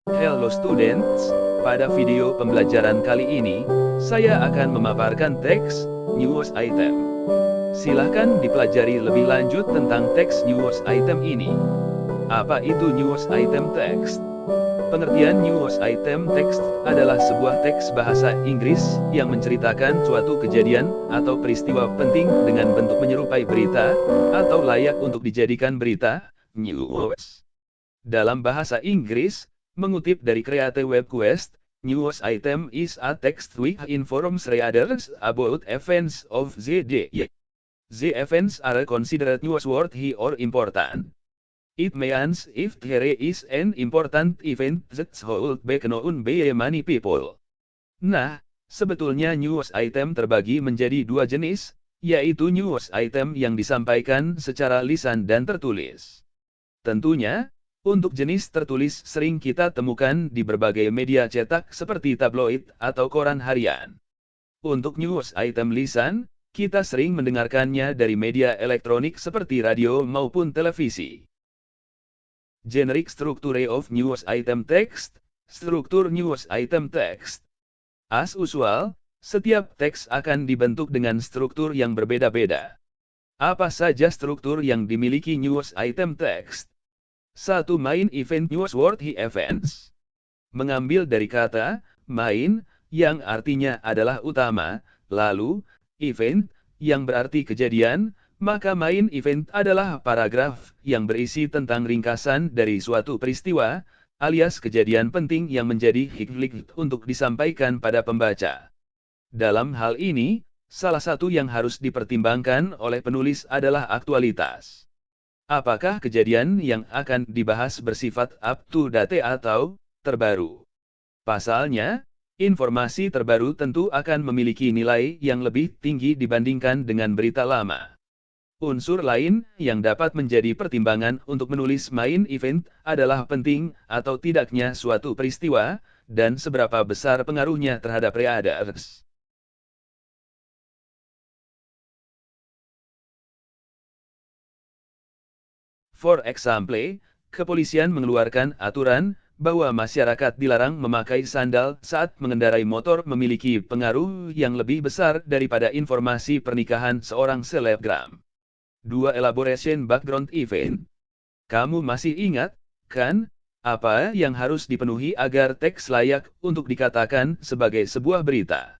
Hello students, pada video pembelajaran kali ini, saya akan memaparkan teks news item. Silahkan dipelajari lebih lanjut tentang teks news item ini. Apa itu news item text? Pengertian news item text adalah sebuah teks bahasa Inggris yang menceritakan suatu kejadian atau peristiwa penting dengan bentuk menyerupai berita atau layak untuk dijadikan berita, news. Dalam bahasa Inggris, mengutip dari Create Web Quest, news item is a text which informs readers about events of the day. The events are considered newsworthy or important. It means if there is an important event that's hold back known by many people. Nah, sebetulnya news item terbagi menjadi dua jenis, yaitu news item yang disampaikan secara lisan dan tertulis. Tentunya, untuk jenis tertulis sering kita temukan di berbagai media cetak seperti tabloid atau koran harian. Untuk news item lisan, kita sering mendengarkannya dari media elektronik seperti radio maupun televisi. Generic structure of news item text, struktur news item text. As usual, setiap teks akan dibentuk dengan struktur yang berbeda-beda. Apa saja struktur yang dimiliki news item text? 1. Main event newsworthy events. Mengambil dari kata main, yang artinya adalah utama, lalu event, yang berarti kejadian, maka main event adalah paragraf yang berisi tentang ringkasan dari suatu peristiwa, alias kejadian penting yang menjadi highlight untuk disampaikan pada pembaca. Dalam hal ini, salah satu yang harus dipertimbangkan oleh penulis adalah aktualitas. Apakah kejadian yang akan dibahas bersifat up-to-date atau terbaru? Pasalnya, informasi terbaru tentu akan memiliki nilai yang lebih tinggi dibandingkan dengan berita lama. Unsur lain yang dapat menjadi pertimbangan untuk menulis main event adalah penting atau tidaknya suatu peristiwa, dan seberapa besar pengaruhnya terhadap readers. For example, kepolisian mengeluarkan aturan bahwa masyarakat dilarang memakai sandal saat mengendarai motor memiliki pengaruh yang lebih besar daripada informasi pernikahan seorang selebgram. 2. Elaboration background event. Kamu masih ingat, kan, apa yang harus dipenuhi agar teks layak untuk dikatakan sebagai sebuah berita?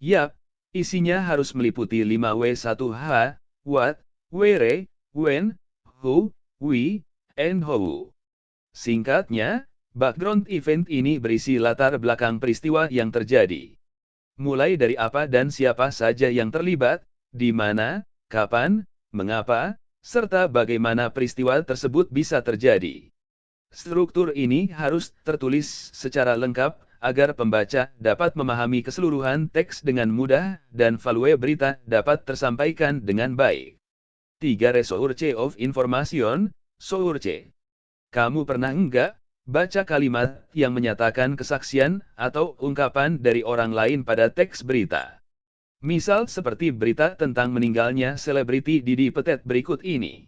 Yap, isinya harus meliputi 5W1H, what, where, when, who, we, and how. Singkatnya, background event ini berisi latar belakang peristiwa yang terjadi. Mulai dari apa dan siapa saja yang terlibat, di mana, kapan, mengapa, serta bagaimana peristiwa tersebut bisa terjadi. Struktur ini harus tertulis secara lengkap, agar pembaca dapat memahami keseluruhan teks dengan mudah, dan value berita dapat tersampaikan dengan baik. 3. Research of information, source. Kamu pernah enggak baca kalimat yang menyatakan kesaksian atau ungkapan dari orang lain pada teks berita? Misal seperti berita tentang meninggalnya selebriti Didi Petet berikut ini.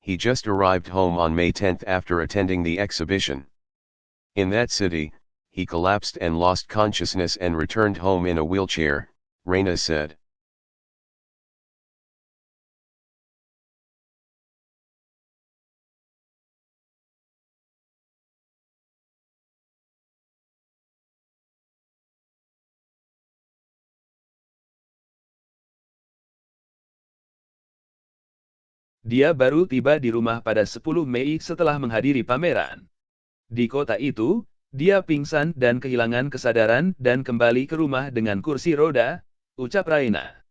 He just arrived home on May 10 after attending the exhibition. In that city, he collapsed and lost consciousness and returned home in a wheelchair, Reina said. Dia baru tiba di rumah pada 10 Mei setelah menghadiri pameran. Di kota itu, dia pingsan dan kehilangan kesadaran dan kembali ke rumah dengan kursi roda, ucap Raina.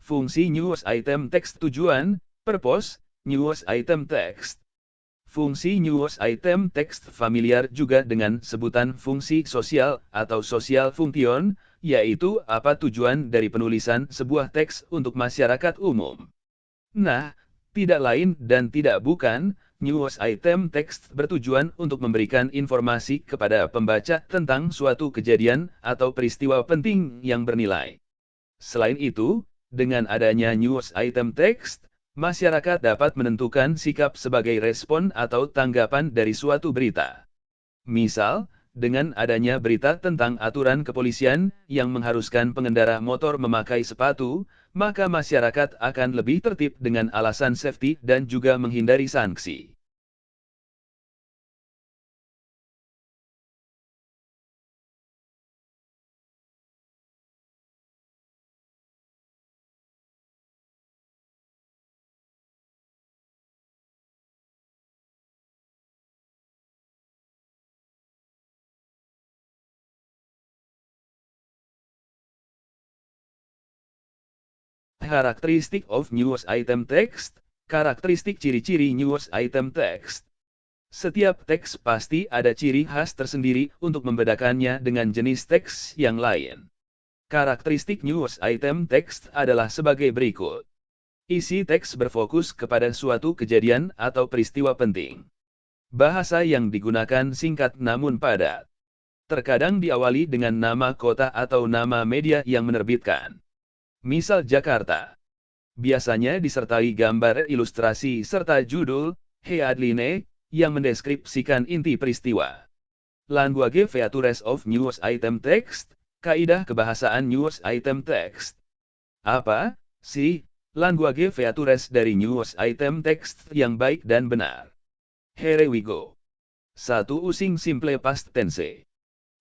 Fungsi news item teks tujuan, purpose, news item text. Fungsi news item text familiar juga dengan sebutan fungsi sosial atau social function, yaitu apa tujuan dari penulisan sebuah teks untuk masyarakat umum. Nah, tidak lain dan tidak bukan, news item text bertujuan untuk memberikan informasi kepada pembaca tentang suatu kejadian atau peristiwa penting yang bernilai. Selain itu, dengan adanya news item text, masyarakat dapat menentukan sikap sebagai respon atau tanggapan dari suatu berita. Misal, dengan adanya berita tentang aturan kepolisian yang mengharuskan pengendara motor memakai sepatu, maka masyarakat akan lebih tertib dengan alasan safety dan juga menghindari sanksi. Karakteristik of news item text, karakteristik ciri-ciri news item text. Setiap teks pasti ada ciri khas tersendiri untuk membedakannya dengan jenis teks yang lain. Karakteristik news item text adalah sebagai berikut. Isi teks berfokus kepada suatu kejadian atau peristiwa penting. Bahasa yang digunakan singkat namun padat. Terkadang diawali dengan nama kota atau nama media yang menerbitkan. Misal Jakarta. Biasanya disertai gambar ilustrasi serta judul, headline, yang mendeskripsikan inti peristiwa. Language features of news item text, kaidah kebahasaan news item text. Apa sih language features dari news item text yang baik dan benar? Here we go. 1. Using simple past tense.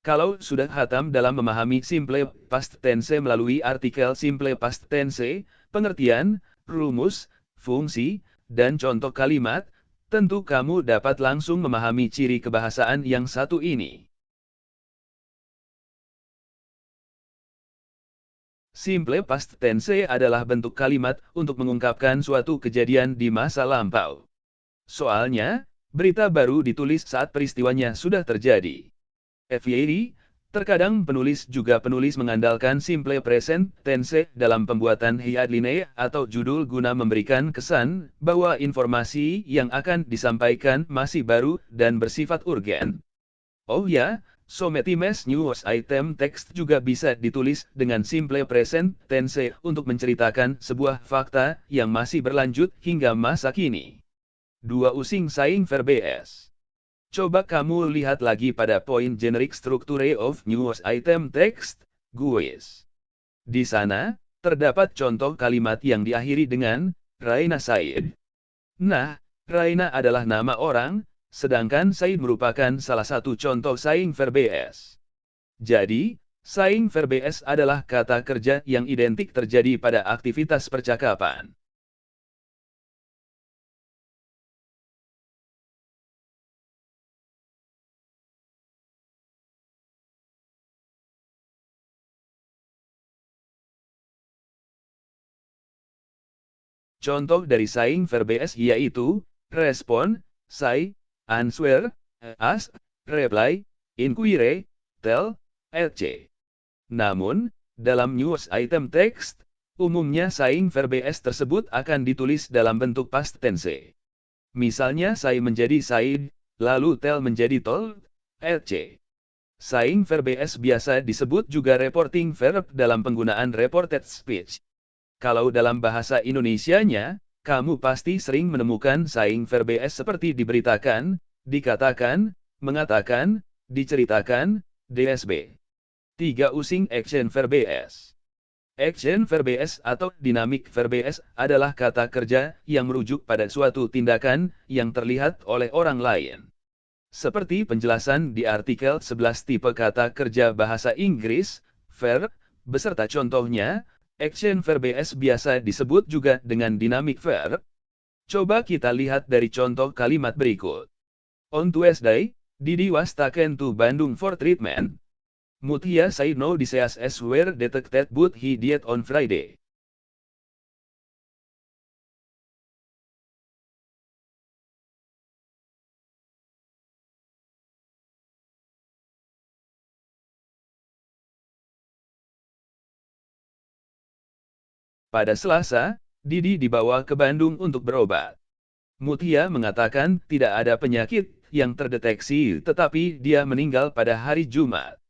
Kalau sudah hatam dalam memahami simple past tense melalui artikel simple past tense, pengertian, rumus, fungsi, dan contoh kalimat, tentu kamu dapat langsung memahami ciri kebahasaan yang satu ini. Simple past tense adalah bentuk kalimat untuk mengungkapkan suatu kejadian di masa lampau. Soalnya, berita baru ditulis saat peristiwanya sudah terjadi. FYI, terkadang penulis mengandalkan simple present tense dalam pembuatan headline atau judul guna memberikan kesan bahwa informasi yang akan disampaikan masih baru dan bersifat urgen. Oh ya, sometimes news item text juga bisa ditulis dengan simple present tense untuk menceritakan sebuah fakta yang masih berlanjut hingga masa kini. 2. Using saying verbs. Coba kamu lihat lagi pada poin generic structure of news item text, GUIS. Di sana, terdapat contoh kalimat yang diakhiri dengan, Raina Said. Nah, Raina adalah nama orang, sedangkan Said merupakan salah satu contoh saying verbs. Jadi, saying verbs adalah kata kerja yang identik terjadi pada aktivitas percakapan. Contoh dari saying verbs yaitu, respond, say, answer, ask, reply, inquire, tell, etc. Namun, dalam news item text, umumnya saying verbs tersebut akan ditulis dalam bentuk past tense. Misalnya say menjadi said, lalu tell menjadi told, etc. Saying verbs biasa disebut juga reporting verb dalam penggunaan reported speech. Kalau dalam bahasa Indonesianya, kamu pasti sering menemukan saying verbs seperti diberitakan, dikatakan, mengatakan, diceritakan, dsb. 3. Using action verbs. Action verbs atau dynamic verbs adalah kata kerja yang merujuk pada suatu tindakan yang terlihat oleh orang lain. Seperti penjelasan di artikel 11 tipe kata kerja bahasa Inggris, verb, beserta contohnya, action verbs biasa disebut juga dengan dynamic verb. Coba kita lihat dari contoh kalimat berikut. On Tuesday, Didi was taken to Bandung for treatment. Mutia said no diseases were detected but he died on Friday. Pada Selasa, Didi dibawa ke Bandung untuk berobat. Mutia mengatakan tidak ada penyakit yang terdeteksi tetapi dia meninggal pada hari Jumat.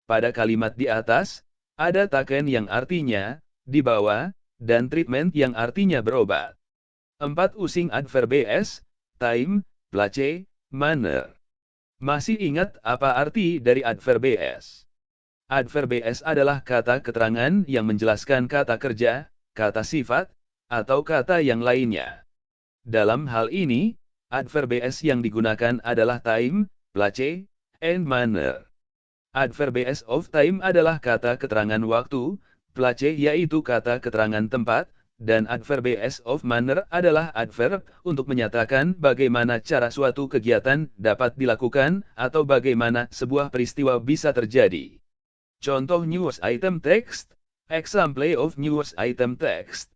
Pada kalimat di atas, ada taken yang artinya dibawa, dan treatment yang artinya berobat. 4 using adverb es, time, place, manner. Masih ingat apa arti dari adverb es? Adverb es adalah kata keterangan yang menjelaskan kata kerja, kata sifat, atau kata yang lainnya. Dalam hal ini, adverb es yang digunakan adalah time, place, and manner. Adverb es of time adalah kata keterangan waktu, place yaitu kata keterangan tempat, dan adverb es of manner adalah adverb untuk menyatakan bagaimana cara suatu kegiatan dapat dilakukan atau bagaimana sebuah peristiwa bisa terjadi. Contoh news item text. Example of news item text.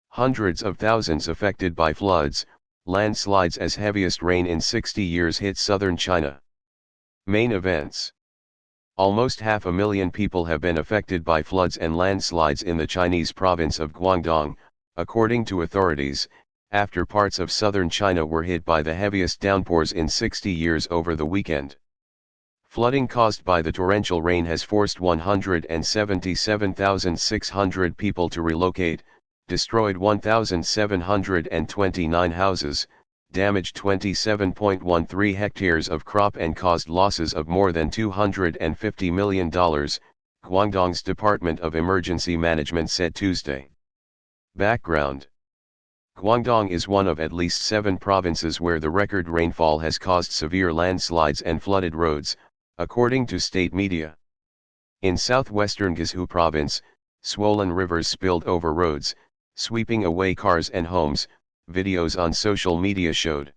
Hundreds of thousands affected by floods, landslides as heaviest rain in 60 years hit southern China. Main events. Almost 500,000 people have been affected by floods and landslides in the Chinese province of Guangdong, according to authorities, after parts of southern China were hit by the heaviest downpours in 60 years over the weekend. Flooding caused by the torrential rain has forced 177,600 people to relocate, destroyed 1,729 houses, damaged 27.13 hectares of crop and caused losses of more than $250 million, Guangdong's Department of Emergency Management said Tuesday. Background. Guangdong is one of at least 7 provinces where the record rainfall has caused severe landslides and flooded roads, according to state media. In southwestern Guizhou province, swollen rivers spilled over roads, sweeping away cars and homes, videos on social media showed.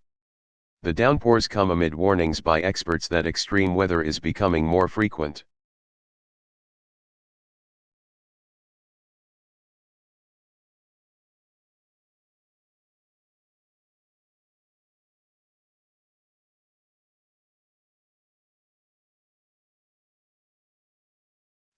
The downpours come amid warnings by experts that extreme weather is becoming more frequent.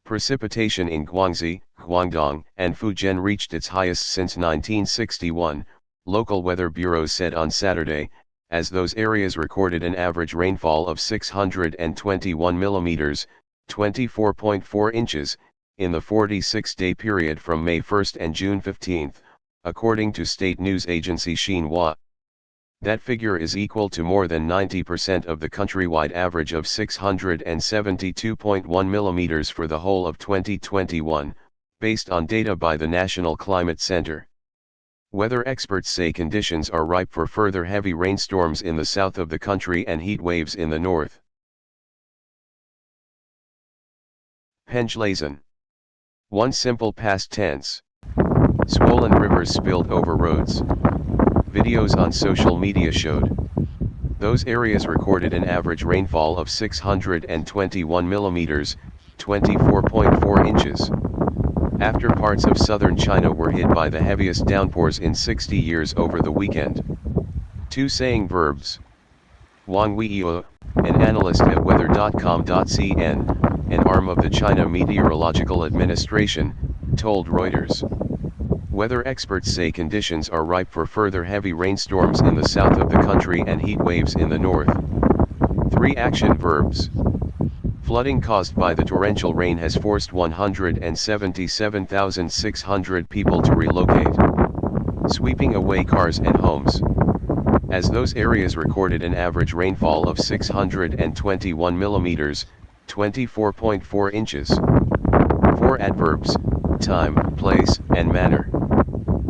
Precipitation in Guangxi, Guangdong, and Fujian reached its highest since 1961, local weather bureaus said on Saturday, as those areas recorded an average rainfall of 621 millimeters, 24.4 inches, in the 46-day period from May 1 and June 15, according to state news agency Xinhua. That figure is equal to more than 90% of the countrywide average of 672.1 millimeters for the whole of 2021, based on data by the National Climate Center. Weather experts say conditions are ripe for further heavy rainstorms in the south of the country and heat waves in the north. Penjlazen. One simple past tense. Swollen rivers spilled over roads. Videos on social media showed. Those areas recorded an average rainfall of 621 millimeters, 24.4 inches. After parts of southern China were hit by the heaviest downpours in 60 years over the weekend. 2 saying verbs. Wang Weiyue, an analyst at weather.com.cn, an arm of the China Meteorological Administration, told Reuters. Weather experts say conditions are ripe for further heavy rainstorms in the south of the country and heat waves in the north. 3 action verbs. Flooding caused by the torrential rain has forced 177,600 people to relocate, sweeping away cars and homes. As those areas recorded an average rainfall of 621 millimeters, 24.4 inches. 4 adverbs, time, place, and manner.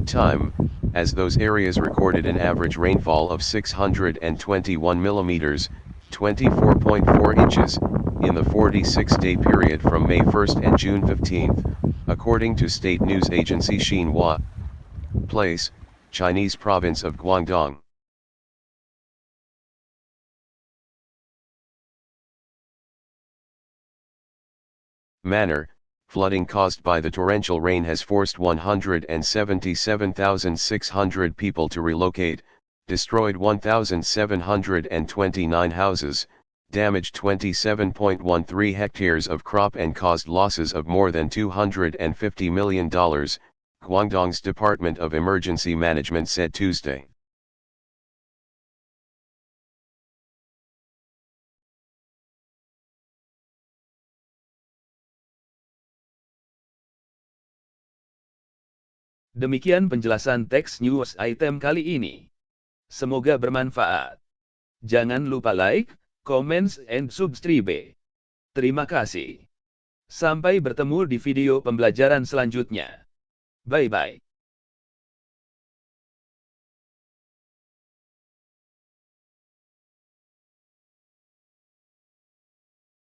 Time, as those areas recorded an average rainfall of 621 millimeters, 24.4 inches, in the 46-day period from May 1 and June 15, according to state news agency Xinhua. Place, Chinese province of Guangdong. Manner, flooding caused by the torrential rain has forced 177,600 people to relocate, destroyed 1,729 houses, damaged 27.13 hectares of crop and caused losses of more than $250 million, Guangdong's Department of Emergency Management said Tuesday. Demikian penjelasan teks news item kali ini. Semoga bermanfaat. Jangan lupa like, comments, and subscribe. Terima kasih. Sampai bertemu di video pembelajaran selanjutnya. Bye-bye.